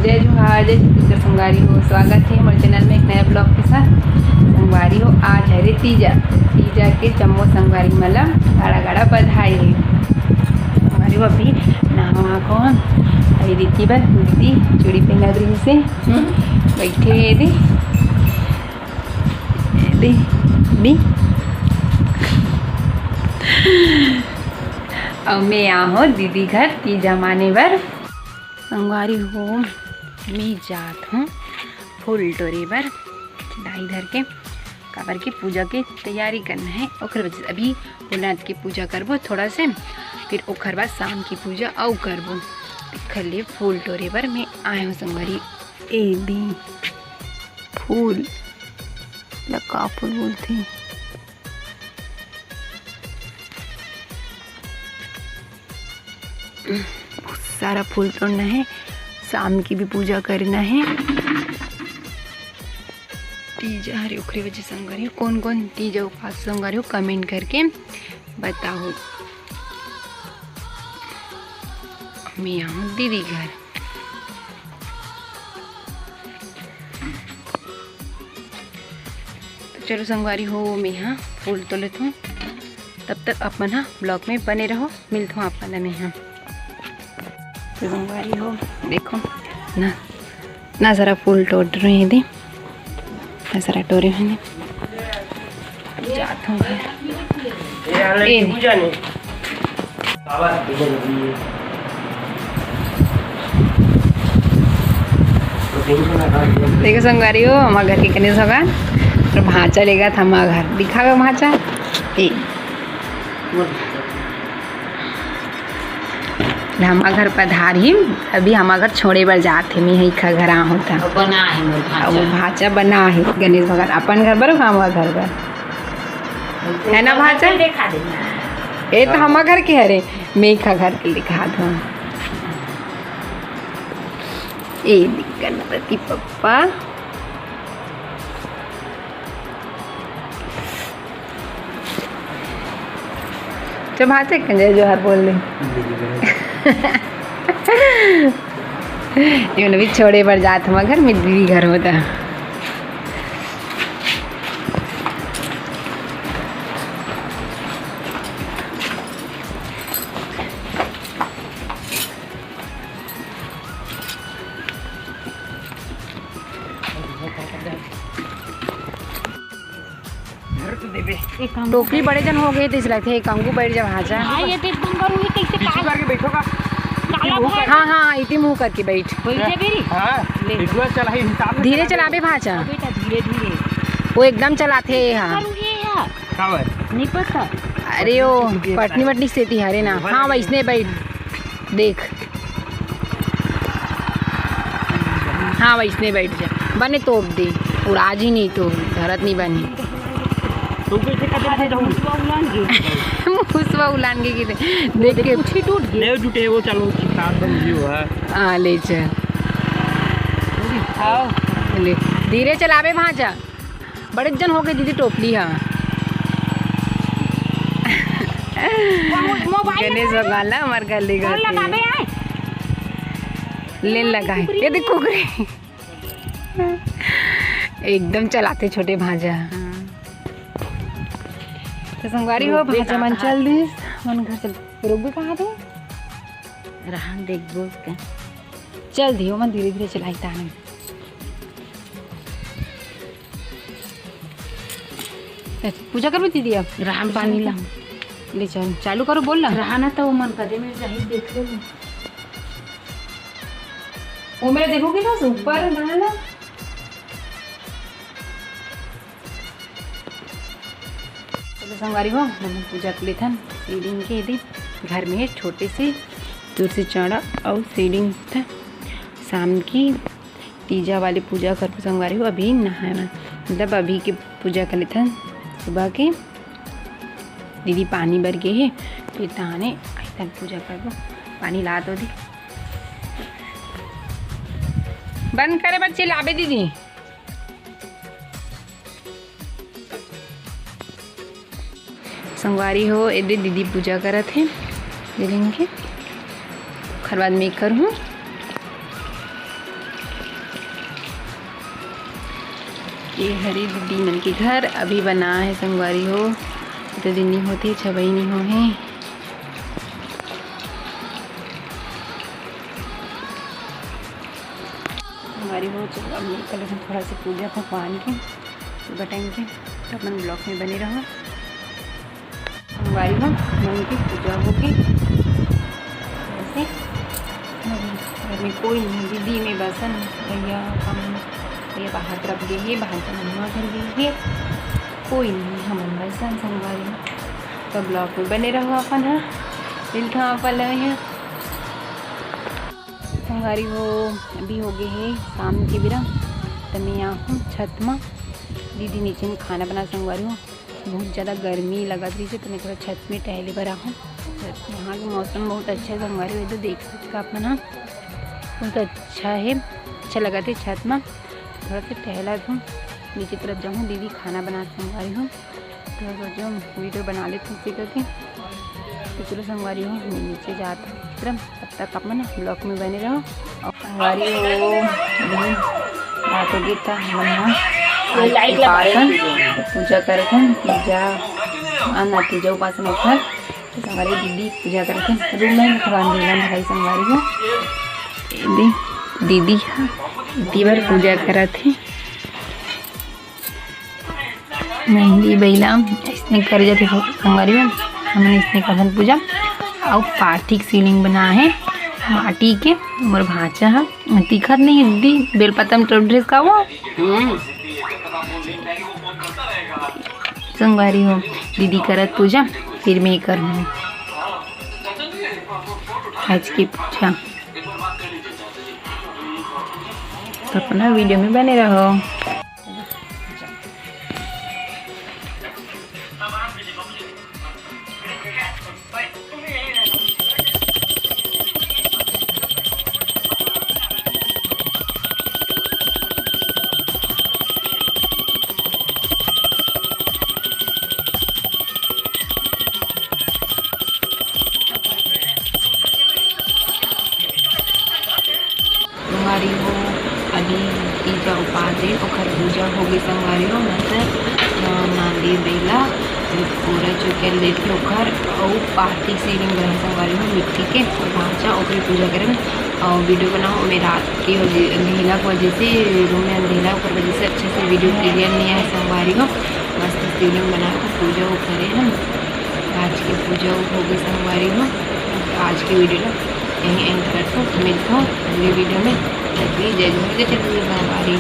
जय जोहार, जय छत्तीसगढ़ संगवारी हो। स्वागत है हमारे चैनल में एक नया ब्लॉग के साथ। संगवारी हो, आज है रे तीजा के जम्मो संगवारी मतलब गाड़ा गाड़ा बधाई है। संगवारी हो अभी नहा कौन अभी रीति बर दीदी चूड़ी पहना रही से बैठे दे दे दी और मैं यहाँ हो दीदी घर तीजा माने बर। संगवारी हो मैं जात हूँ फूल टोरे बर चढ़ाई धर के काबर की पूजा की तैयारी करना है। ओखर वजह से अभी भोलेनाथ की पूजा करबो थोड़ा से, फिर ओखर बाद शाम की पूजा और करबो। खले फूल टोरे बर मैं आए हूँ संगवारी। ए दी फूल लका फूल बोलते बहुत सारा फूल तोड़ना है, शाम की भी पूजा करना है। तीजा हरे उखरी वजह संगवारी कौन कौन तीजा उपास संगवारी कमेंट करके बताओ। मैं यहाँ दीदी घर तो चलो संगवारी हो मैं यहाँ फूल तो लेता हूँ। तब तक अपन हाँ ब्लॉग में बने रहो, मिलता हूँ अपन में यहाँ। तो संगवारी हो देखो ना ना ज़रा फूल तोड़ रहे हैं दे ना ज़रा टोरे हैं जाता हूँ देखो संगवारी हो हमारे घर के कने सगा तो भांचा लेगा था हमारा घर दिखागा भांचा ए हमारा घर पधारी अभी हमारा घर छोड़े बर जाते मैं यही का घर होता बना है वो भाचा बना है गणेश भगवान अपन घर बर हमारा घर बर है ना भाचा देखा देना ए तो हमारा घर के हरे मैं का घर के दिखा दूँ। ए गणपति पप्पा जब भाचे कंजय जोहार बोल ले ये भी छोड़े पर जात हमारा घर मेरी दीदी घर होता। टोकरी बड़े जन हो गए तो इस लगते है कंगू बैठ जा भाजा। ये तो एकदम करूंगी कैसे करके बैठोगा। हाँ हाँ इतनी मुँह करके बैठ धीरे चलाबे भाजा बेटा धीरे धीरे वो एकदम चलाते हाँ नहीं पता। अरे वो पटनी वटनी सेती हरे ना हाँ वैसने बैठ देख हाँ वैसने बैठ जा बने तोप दे और आज ही नहीं तो धरत नहीं बनी मुसवा उलान के देख के उठी टूट गई ले टूटे वो चलो एकदम जीव है। हां ले चल आओ ले धीरे चलावे भांजा बड़े जन हो गए दीदी टोपली हां गणेश भगवान ला हमार घर ले गए ले लगाए ये देखो एकदम चलाते छोटे भांजा। तो संगवारी हो भाजा मन चल दी मन घर चल रुक भी कहाँ दो रहा देख बोल के चल दियो मन धीरे धीरे चलाई ताने पूजा करो दीदी अब राम पानी ला ले चल चालू करो बोल ना रहा ना तो मन कदे में जाहि देख ले वो मेरे देखोगे ना ऊपर ना संगवारी हो मैंने पूजा के लिए था सीडिंग के दी घर में छोटे से दूर से चढ़ा और सीडिंग था शाम की तीजा वाली पूजा कर संगवारी हो अभी नहाना मतलब अभी की पूजा कर लिए था सुबह के दीदी पानी भर गए है फिर तहाने ऐसा पूजा कर दो पानी ला दो दी बंद करे बच्चे लाबे दीदी संगवारी हो इधर दीदी पूजा करा थे दे देंगे खर बाद मैं करूँ ये हरी दीदी मन के घर अभी बना है संगवारी हो, तो दिन नहीं होते छबई नहीं हो है। संगवारी हो चलो अब निकल हम थोड़ा सा पूजा भगवान के बताएंगे, तो अपन ब्लॉक में बने रहो। संगवारी हो मन की पूजा होगी ऐसे घर में कोई नहीं, दीदी में बसन भैया हम ये बाहर तरफ गए है, बाहर का मम्मा घर गई है, कोई नहीं हम बसन संगवारी तो ब्लॉक में बने रहो अपन। हाँ दिल था पल है संगवारी हो अभी हो गए है शाम के बिरा, तो मैं यहाँ हूँ छत में, दीदी नीचे में खाना बना। संगवारी हो बहुत ज़्यादा गर्मी लगा रही है, तो मैं थोड़ा छत में टहले पर हूँ। यहाँ का मौसम बहुत अच्छा है संगवारी हो, तो देख सकते आप ना बहुत अच्छा है, अच्छा लगा था छत में थोड़ा सा टहला था। नीचे तरफ जाऊँ दीदी खाना बना संगवारी हूँ, तो सोचो वीडियो बना लेते इसी करके, तो चलो संगवारी हो मैं नीचे जाता हूँ तरफ, तब तक आप ना ब्लॉक में बने रहो। और संगवारी हो अभी रात हो गई था उपासन पूजा कर पूजा नतीजा उपासन होकर, तो संगवारी दीदी पूजा करके रूम में भगवान देवन भाई संगवारी हो दीदी दीवर पूजा करा थे। मेहंदी बैला इसने कर जाते संगवारी में, हमने इसने कवन पूजा और पार्थिक शिवलिंग बना है माटी के, मोर भाचा है तीखर नहीं दीदी बेलपतम तो ड्रेस का वो संगवारी हो दीदी करत पूजा, फिर मैं कर आज की पूजा। तो अपना वीडियो में बने रहो। संगवारी हो अभी तीजा उपाधि और पूजा होगी संगवारी हो, मतलब नांदी बेला पूरा चुके लेते ओखर और पार्थिव शिवलिंग रहे संगवारी हो मिट्टी के और भाचा ओकरी पूजा करें और वीडियो बनाओ। मैं रात की अंधेला की वजह से रूम में अंधेला की वजह से अच्छे से वीडियो क्लियर नहीं आया संगवारी हो, मस्त शिवलिंग बनाए को पूजा वो करे हम। आज की पूजा हो गई संगवारी हो, आज की वीडियो ना यहीं एंड करता हूँ, मिलता हूँ अगली वीडियो में। जय जय संगवारी।